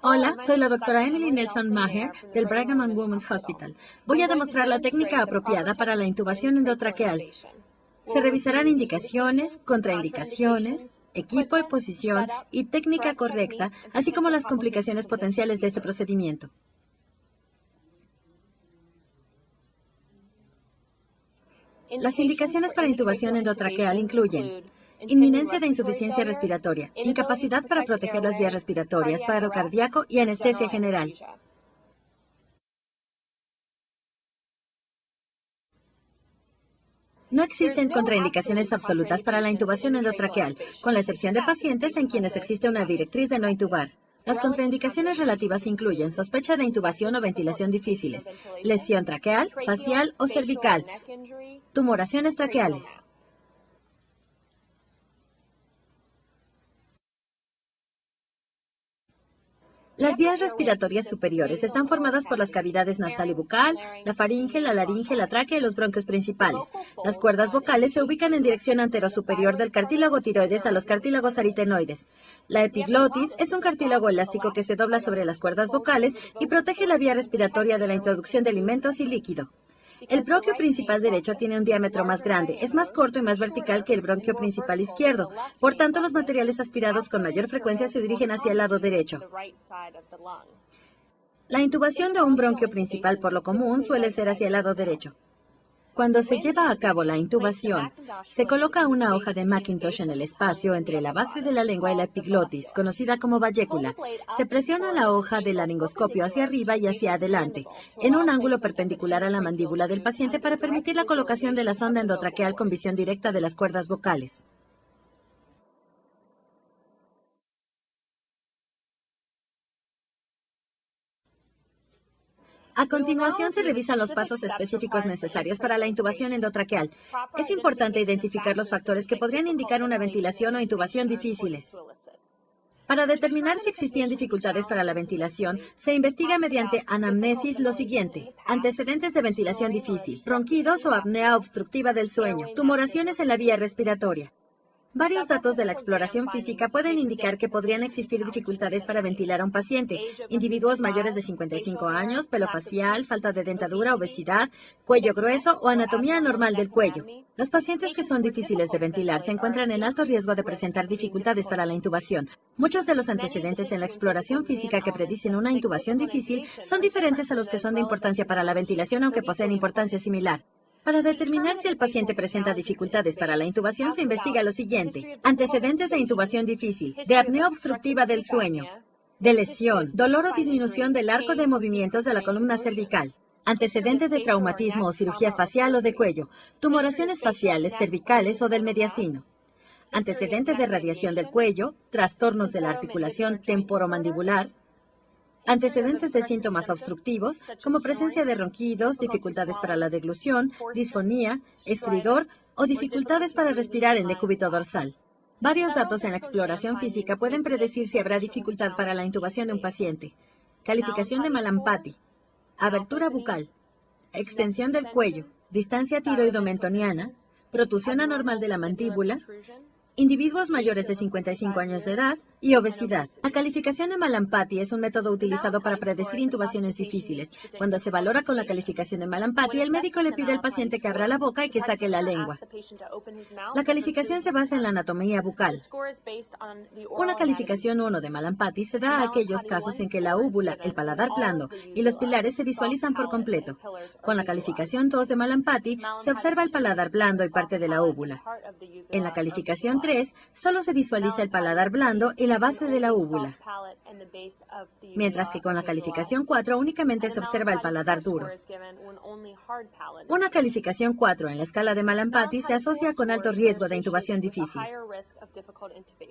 Hola, soy la doctora Emily Nelson Maher del Brigham and Women's Hospital. Voy a demostrar la técnica apropiada para la intubación endotraqueal. Se revisarán indicaciones, contraindicaciones, equipo y posición y técnica correcta, así como las complicaciones potenciales de este procedimiento. Las indicaciones para intubación endotraqueal incluyen inminencia de insuficiencia respiratoria, incapacidad para proteger las vías respiratorias, paro cardíaco y anestesia general. No existen contraindicaciones absolutas para la intubación endotraqueal, con la excepción de pacientes en quienes existe una directriz de no intubar. Las contraindicaciones relativas incluyen sospecha de intubación o ventilación difíciles, lesión traqueal, facial o cervical, tumoraciones traqueales. Las vías respiratorias superiores están formadas por las cavidades nasal y bucal, la faringe, la laringe, la tráquea y los bronquios principales. Las cuerdas vocales se ubican en dirección anterosuperior del cartílago tiroides a los cartílagos aritenoides. La epiglotis es un cartílago elástico que se dobla sobre las cuerdas vocales y protege la vía respiratoria de la introducción de alimentos y líquido. El bronquio principal derecho tiene un diámetro más grande, es más corto y más vertical que el bronquio principal izquierdo. Por tanto, los materiales aspirados con mayor frecuencia se dirigen hacia el lado derecho. La intubación de un bronquio principal por lo común suele ser hacia el lado derecho. Cuando se lleva a cabo la intubación, se coloca una hoja de Macintosh en el espacio entre la base de la lengua y la epiglotis, conocida como vallécula. Se presiona la hoja del laringoscopio hacia arriba y hacia adelante, en un ángulo perpendicular a la mandíbula del paciente para permitir la colocación de la sonda endotraqueal con visión directa de las cuerdas vocales. A continuación se revisan los pasos específicos necesarios para la intubación endotraqueal. Es importante identificar los factores que podrían indicar una ventilación o intubación difíciles. Para determinar si existían dificultades para la ventilación, se investiga mediante anamnesis lo siguiente: antecedentes de ventilación difícil, ronquidos o apnea obstructiva del sueño, tumoraciones en la vía respiratoria. Varios datos de la exploración física pueden indicar que podrían existir dificultades para ventilar a un paciente: individuos mayores de 55 años, pelo facial, falta de dentadura, obesidad, cuello grueso o anatomía anormal del cuello. Los pacientes que son difíciles de ventilar se encuentran en alto riesgo de presentar dificultades para la intubación. Muchos de los antecedentes en la exploración física que predicen una intubación difícil son diferentes a los que son de importancia para la ventilación, aunque poseen importancia similar. Para determinar si el paciente presenta dificultades para la intubación, se investiga lo siguiente: antecedentes de intubación difícil, de apnea obstructiva del sueño, de lesión, dolor o disminución del arco de movimientos de la columna cervical, antecedente de traumatismo o cirugía facial o de cuello, tumoraciones faciales, cervicales o del mediastino, antecedentes de radiación del cuello, trastornos de la articulación temporomandibular, antecedentes de síntomas obstructivos, como presencia de ronquidos, dificultades para la deglución, disfonía, estridor o dificultades para respirar en decúbito dorsal. Varios datos en la exploración física pueden predecir si habrá dificultad para la intubación de un paciente. Calificación de Mallampati, abertura bucal, extensión del cuello, distancia tiroidomentoniana, protusión anormal de la mandíbula, individuos mayores de 55 años de edad y obesidad. La calificación de Mallampati es un método utilizado para predecir intubaciones difíciles. Cuando se valora con la calificación de Mallampati, el médico le pide al paciente que abra la boca y que saque la lengua. La calificación se basa en la anatomía bucal. Una calificación 1 de Mallampati se da a aquellos casos en que la úvula, el paladar blando y los pilares se visualizan por completo. Con la calificación 2 de Mallampati se observa el paladar blando y parte de la úvula. En la calificación 3, solo se visualiza el paladar blando y la base de la úvula, mientras que con la calificación 4 únicamente se observa el paladar duro. Una calificación 4 en la escala de Mallampati se asocia con alto riesgo de intubación difícil.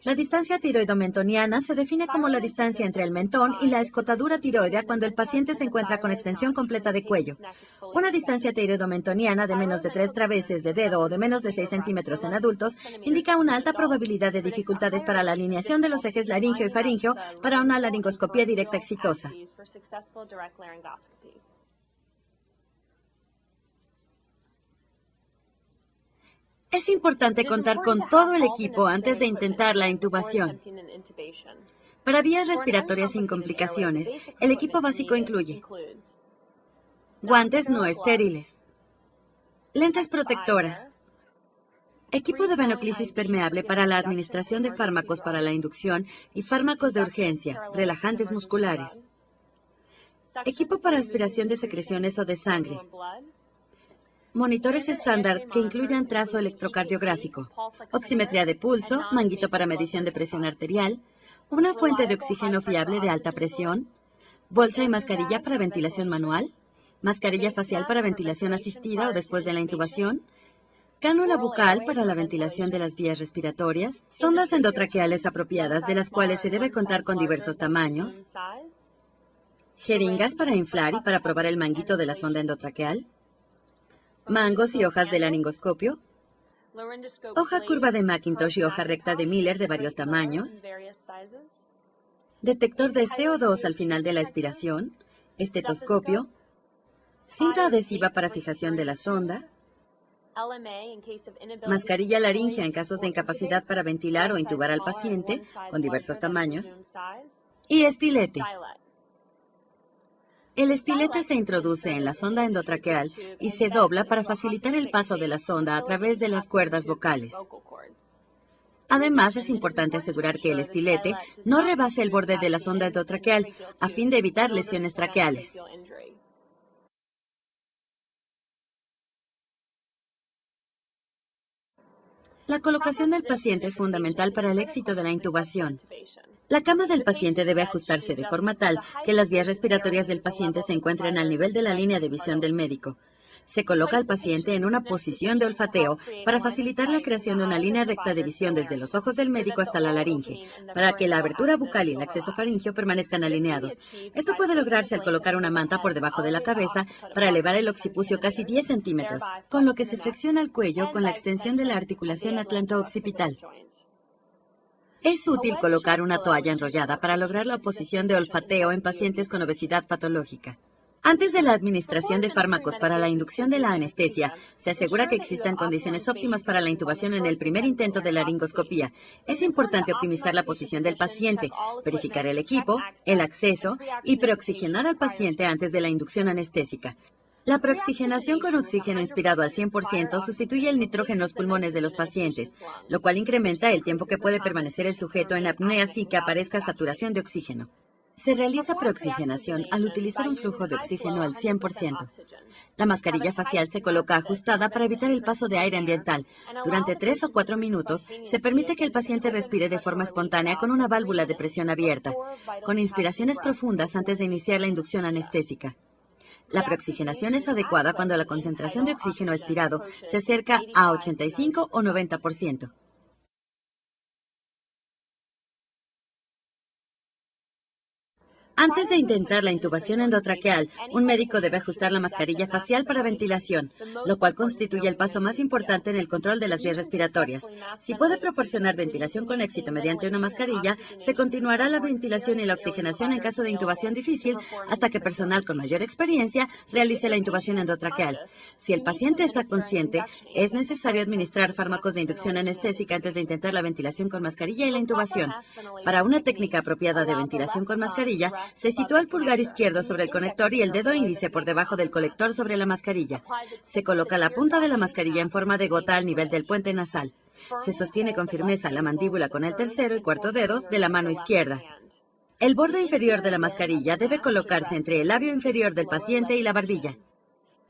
La distancia tiroidomentoniana se define como la distancia entre el mentón y la escotadura tiroidea cuando el paciente se encuentra con extensión completa de cuello. Una distancia tiroidomentoniana de menos de 3 traveses de dedo o de menos de 6 centímetros en adultos indica una alta probabilidad de dificultades para la alineación de los ejes laríngeo y faríngeo para una laringoscopía directa exitosa. Es importante contar con todo el equipo antes de intentar la intubación. Para vías respiratorias sin complicaciones, el equipo básico incluye guantes no estériles, lentes protectoras, equipo de venoclisis permeable para la administración de fármacos para la inducción y fármacos de urgencia, relajantes musculares, equipo para aspiración de secreciones o de sangre, monitores estándar que incluyan trazo electrocardiográfico, oximetría de pulso, manguito para medición de presión arterial, una fuente de oxígeno fiable de alta presión, bolsa y mascarilla para ventilación manual, mascarilla facial para ventilación asistida o después de la intubación, cánula bucal para la ventilación de las vías respiratorias, sondas endotraqueales apropiadas de las cuales se debe contar con diversos tamaños, jeringas para inflar y para probar el manguito de la sonda endotraqueal, mangos y hojas de laringoscopio, hoja curva de Macintosh y hoja recta de Miller de varios tamaños, detector de CO2 al final de la expiración, estetoscopio, cinta adhesiva para fijación de la sonda, mascarilla laringea en casos de incapacidad para ventilar o intubar al paciente, con diversos tamaños, y estilete. El estilete se introduce en la sonda endotraqueal y se dobla para facilitar el paso de la sonda a través de las cuerdas vocales. Además, es importante asegurar que el estilete no rebase el borde de la sonda endotraqueal a fin de evitar lesiones traqueales. La colocación del paciente es fundamental para el éxito de la intubación. La cama del paciente debe ajustarse de forma tal que las vías respiratorias del paciente se encuentren al nivel de la línea de visión del médico. Se coloca al paciente en una posición de olfateo para facilitar la creación de una línea recta de visión desde los ojos del médico hasta la laringe, para que la abertura bucal y el acceso faríngeo permanezcan alineados. Esto puede lograrse al colocar una manta por debajo de la cabeza para elevar el occipucio casi 10 centímetros, con lo que se flexiona el cuello con la extensión de la articulación atlanto-occipital. Es útil colocar una toalla enrollada para lograr la posición de olfateo en pacientes con obesidad patológica. Antes de la administración de fármacos para la inducción de la anestesia, se asegura que existan condiciones óptimas para la intubación en el primer intento de laringoscopía. Es importante optimizar la posición del paciente, verificar el equipo, el acceso y preoxigenar al paciente antes de la inducción anestésica. La preoxigenación con oxígeno inspirado al 100% sustituye el nitrógeno en los pulmones de los pacientes, lo cual incrementa el tiempo que puede permanecer el sujeto en apnea sin que aparezca saturación de oxígeno. Se realiza preoxigenación al utilizar un flujo de oxígeno al 100%. La mascarilla facial se coloca ajustada para evitar el paso de aire ambiental. Durante 3 o 4 minutos, se permite que el paciente respire de forma espontánea con una válvula de presión abierta, con inspiraciones profundas antes de iniciar la inducción anestésica. La preoxigenación es adecuada cuando la concentración de oxígeno expirado se acerca a 85 o 90%. Antes de intentar la intubación endotraqueal, un médico debe ajustar la mascarilla facial para ventilación, lo cual constituye el paso más importante en el control de las vías respiratorias. Si puede proporcionar ventilación con éxito mediante una mascarilla, se continuará la ventilación y la oxigenación en caso de intubación difícil hasta que personal con mayor experiencia realice la intubación endotraqueal. Si el paciente está consciente, es necesario administrar fármacos de inducción anestésica antes de intentar la ventilación con mascarilla y la intubación. Para una técnica apropiada de ventilación con mascarilla, se sitúa el pulgar izquierdo sobre el conector y el dedo índice por debajo del colector sobre la mascarilla. Se coloca la punta de la mascarilla en forma de gota al nivel del puente nasal. Se sostiene con firmeza la mandíbula con el tercero y cuarto dedos de la mano izquierda. El borde inferior de la mascarilla debe colocarse entre el labio inferior del paciente y la barbilla.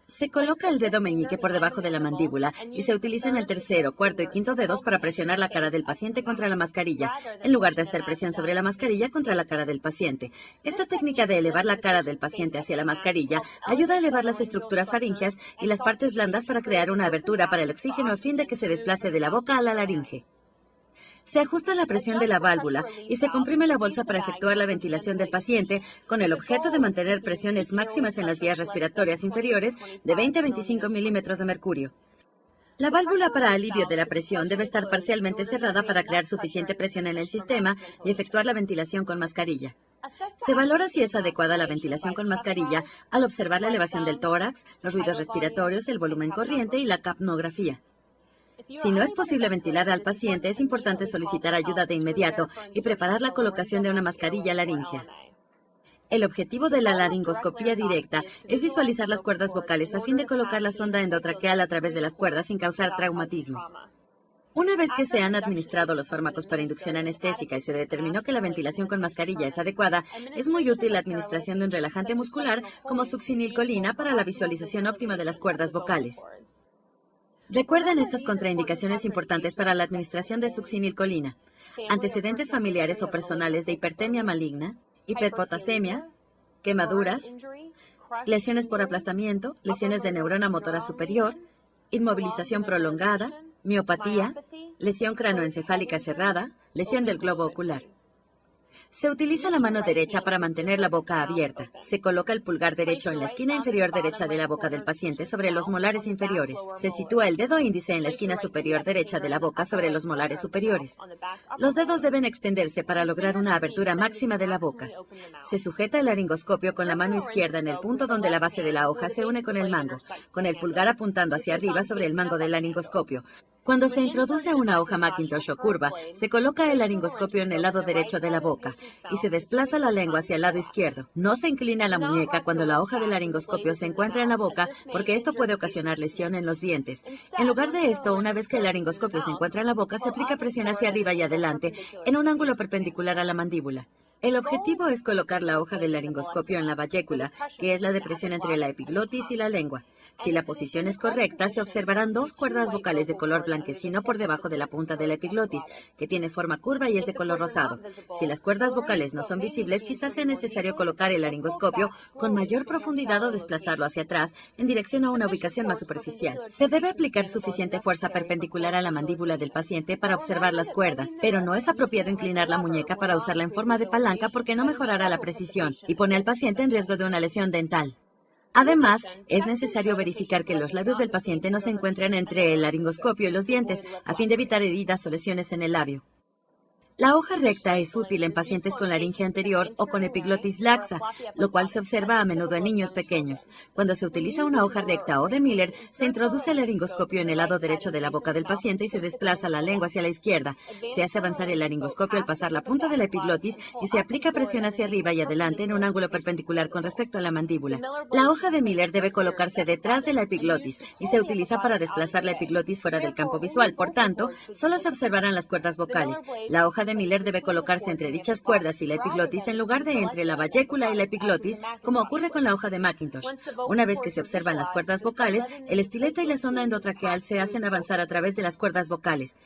Se coloca el dedo meñique por debajo de la mandíbula y se utilizan el tercero, cuarto y quinto dedos para presionar la cara del paciente contra la mascarilla, en lugar de hacer presión sobre la mascarilla contra la cara del paciente. Esta técnica de elevar la cara del paciente hacia la mascarilla ayuda a elevar las estructuras faríngeas y las partes blandas para crear una abertura para el oxígeno a fin de que se desplace de la boca a la laringe. Se ajusta la presión de la válvula y se comprime la bolsa para efectuar la ventilación del paciente con el objeto de mantener presiones máximas en las vías respiratorias inferiores de 20 a 25 milímetros de mercurio. La válvula para alivio de la presión debe estar parcialmente cerrada para crear suficiente presión en el sistema y efectuar la ventilación con mascarilla. Se valora si es adecuada la ventilación con mascarilla al observar la elevación del tórax, los ruidos respiratorios, el volumen corriente y la capnografía. Si no es posible ventilar al paciente, es importante solicitar ayuda de inmediato y preparar la colocación de una mascarilla laríngea. El objetivo de la laringoscopía directa es visualizar las cuerdas vocales a fin de colocar la sonda endotraqueal a través de las cuerdas sin causar traumatismos. Una vez que se han administrado los fármacos para inducción anestésica y se determinó que la ventilación con mascarilla es adecuada, es muy útil la administración de un relajante muscular como succinilcolina para la visualización óptima de las cuerdas vocales. Recuerden estas contraindicaciones importantes para la administración de succinilcolina: antecedentes familiares o personales de hipertemia maligna, hiperpotasemia, quemaduras, lesiones por aplastamiento, lesiones de neurona motora superior, inmovilización prolongada, miopatía, lesión cranoencefálica cerrada, lesión del globo ocular. Se utiliza la mano derecha para mantener la boca abierta. Se coloca el pulgar derecho en la esquina inferior derecha de la boca del paciente sobre los molares inferiores. Se sitúa el dedo índice en la esquina superior derecha de la boca sobre los molares superiores. Los dedos deben extenderse para lograr una abertura máxima de la boca. Se sujeta el laringoscopio con la mano izquierda en el punto donde la base de la hoja se une con el mango, con el pulgar apuntando hacia arriba sobre el mango del laringoscopio. Cuando se introduce una hoja Macintosh o curva, se coloca el laringoscopio en el lado derecho de la boca y se desplaza la lengua hacia el lado izquierdo. No se inclina la muñeca cuando la hoja del laringoscopio se encuentra en la boca, porque esto puede ocasionar lesión en los dientes. En lugar de esto, una vez que el laringoscopio se encuentra en la boca, se aplica presión hacia arriba y adelante en un ángulo perpendicular a la mandíbula. El objetivo es colocar la hoja del laringoscopio en la bayécula, que es la depresión entre la epiglotis y la lengua. Si la posición es correcta, se observarán dos cuerdas vocales de color blanquecino por debajo de la punta de la epiglotis, que tiene forma curva y es de color rosado. Si las cuerdas vocales no son visibles, quizás sea necesario colocar el laringoscopio con mayor profundidad o desplazarlo hacia atrás en dirección a una ubicación más superficial. Se debe aplicar suficiente fuerza perpendicular a la mandíbula del paciente para observar las cuerdas, pero no es apropiado inclinar la muñeca para usarla en forma de palanca porque no mejorará la precisión y pone al paciente en riesgo de una lesión dental. Además, es necesario verificar que los labios del paciente no se encuentren entre el laringoscopio y los dientes, a fin de evitar heridas o lesiones en el labio. La hoja recta es útil en pacientes con laringe anterior o con epiglotis laxa, lo cual se observa a menudo en niños pequeños. Cuando se utiliza una hoja recta o de Miller, se introduce el laringoscopio en el lado derecho de la boca del paciente y se desplaza la lengua hacia la izquierda. Se hace avanzar el laringoscopio al pasar la punta de la epiglotis y se aplica presión hacia arriba y adelante en un ángulo perpendicular con respecto a la mandíbula. La hoja de Miller debe colocarse detrás de la epiglotis y se utiliza para desplazar la epiglotis fuera del campo visual. Por tanto, solo se observarán las cuerdas vocales. La hoja de Miller debe colocarse entre dichas cuerdas y la epiglotis en lugar de entre la bayécula y la epiglotis, como ocurre con la hoja de Macintosh. Una vez que se observan las cuerdas vocales, el estilete y la sonda endotraqueal se hacen avanzar a través de las cuerdas vocales.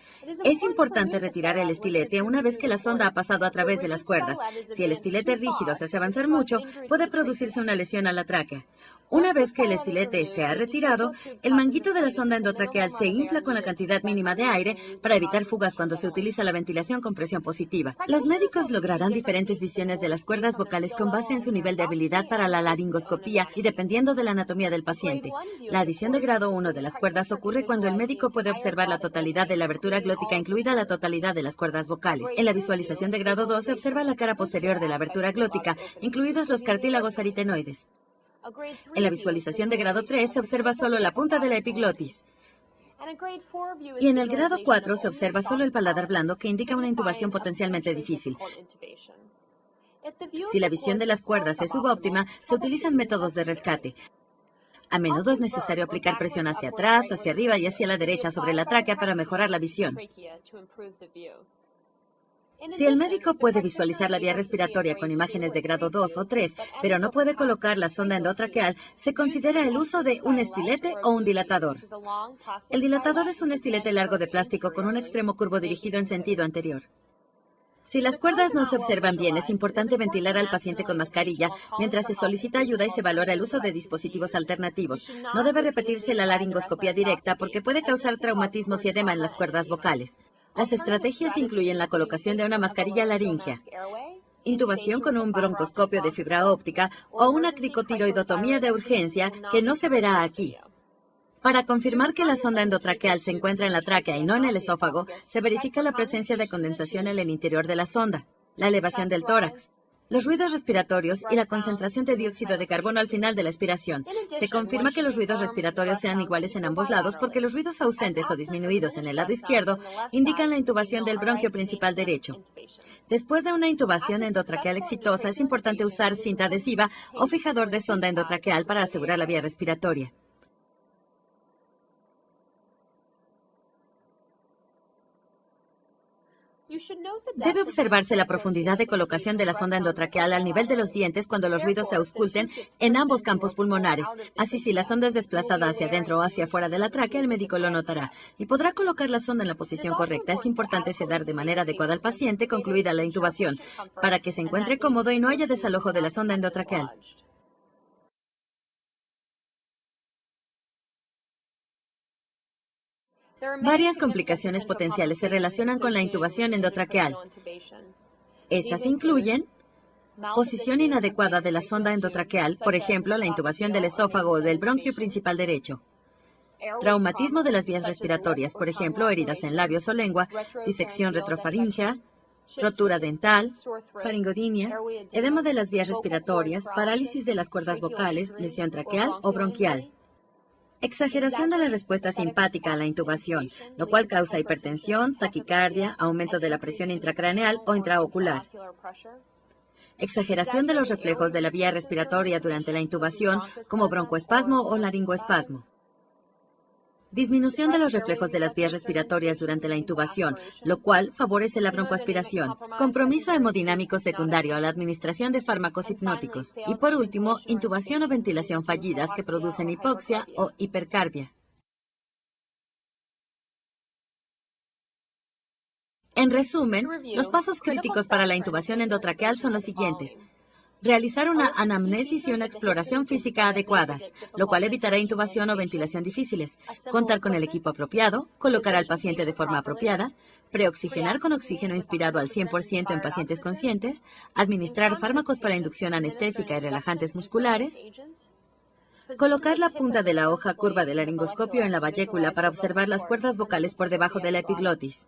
Es importante retirar el estilete una vez que la sonda ha pasado a través de las cuerdas. Si el estilete rígido se hace avanzar mucho, puede producirse una lesión a la tráquea. Una vez que el estilete se ha retirado, el manguito de la sonda endotraqueal se infla con la cantidad mínima de aire para evitar fugas cuando se utiliza la ventilación con presión positiva. Los médicos lograrán diferentes visiones de las cuerdas vocales con base en su nivel de habilidad para la laringoscopía y dependiendo de la anatomía del paciente. La adición de grado 1 de las cuerdas ocurre cuando el médico puede observar la totalidad de la abertura glótica, incluida la totalidad de las cuerdas vocales. En la visualización de grado 2 se observa la cara posterior de la abertura glótica, incluidos los cartílagos aritenoides. En la visualización de grado 3 se observa solo la punta de la epiglotis. Y en el grado 4 se observa solo el paladar blando, que indica una intubación potencialmente difícil. Si la visión de las cuerdas es subóptima, se utilizan métodos de rescate. A menudo es necesario aplicar presión hacia atrás, hacia arriba y hacia la derecha sobre la tráquea para mejorar la visión. Si el médico puede visualizar la vía respiratoria con imágenes de grado 2 o 3, pero no puede colocar la sonda endotraqueal, se considera el uso de un estilete o un dilatador. El dilatador es un estilete largo de plástico con un extremo curvo dirigido en sentido anterior. Si las cuerdas no se observan bien, es importante ventilar al paciente con mascarilla mientras se solicita ayuda y se valora el uso de dispositivos alternativos. No debe repetirse la laringoscopía directa porque puede causar traumatismos y edema en las cuerdas vocales. Las estrategias incluyen la colocación de una mascarilla laríngea, intubación con un broncoscopio de fibra óptica o una cricotiroidotomía de urgencia que no se verá aquí. Para confirmar que la sonda endotraqueal se encuentra en la tráquea y no en el esófago, se verifica la presencia de condensación en el interior de la sonda, la elevación del tórax, los ruidos respiratorios y la concentración de dióxido de carbono al final de la expiración. Se confirma que los ruidos respiratorios sean iguales en ambos lados porque los ruidos ausentes o disminuidos en el lado izquierdo indican la intubación del bronquio principal derecho. Después de una intubación endotraqueal exitosa, es importante usar cinta adhesiva o fijador de sonda endotraqueal para asegurar la vía respiratoria. Debe observarse la profundidad de colocación de la sonda endotraqueal al nivel de los dientes cuando los ruidos se ausculten en ambos campos pulmonares. Así, si la sonda es desplazada hacia adentro o hacia afuera de la tráquea, el médico lo notará y podrá colocar la sonda en la posición correcta. Es importante sedar de manera adecuada al paciente concluida la intubación para que se encuentre cómodo y no haya desalojo de la sonda endotraqueal. Varias complicaciones potenciales se relacionan con la intubación endotraqueal. Estas incluyen posición inadecuada de la sonda endotraqueal, por ejemplo, la intubación del esófago o del bronquio principal derecho. Traumatismo de las vías respiratorias, por ejemplo, heridas en labios o lengua, disección retrofaríngea, rotura dental, faringodinia, edema de las vías respiratorias, parálisis de las cuerdas vocales, lesión traqueal o bronquial. Exageración de la respuesta simpática a la intubación, lo cual causa hipertensión, taquicardia, aumento de la presión intracraneal o intraocular. Exageración de los reflejos de la vía respiratoria durante la intubación, como broncoespasmo o laringoespasmo. Disminución de los reflejos de las vías respiratorias durante la intubación, lo cual favorece la broncoaspiración. Compromiso hemodinámico secundario a la administración de fármacos hipnóticos. Y por último, intubación o ventilación fallidas que producen hipoxia o hipercarbia. En resumen, los pasos críticos para la intubación endotraqueal son los siguientes. Realizar una anamnesis y una exploración física adecuadas, lo cual evitará intubación o ventilación difíciles. Contar con el equipo apropiado, colocar al paciente de forma apropiada, preoxigenar con oxígeno inspirado al 100% en pacientes conscientes, administrar fármacos para inducción anestésica y relajantes musculares, colocar la punta de la hoja curva del laringoscopio en la vallécula para observar las cuerdas vocales por debajo de la epiglotis.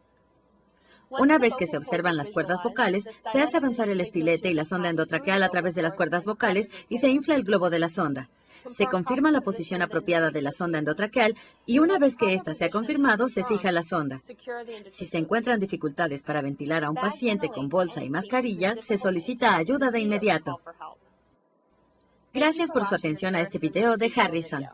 Una vez que se observan las cuerdas vocales, se hace avanzar el estilete y la sonda endotraqueal a través de las cuerdas vocales y se infla el globo de la sonda. Se confirma la posición apropiada de la sonda endotraqueal y una vez que ésta se ha confirmado, se fija la sonda. Si se encuentran dificultades para ventilar a un paciente con bolsa y mascarilla, se solicita ayuda de inmediato. Gracias por su atención a este video de Harrison.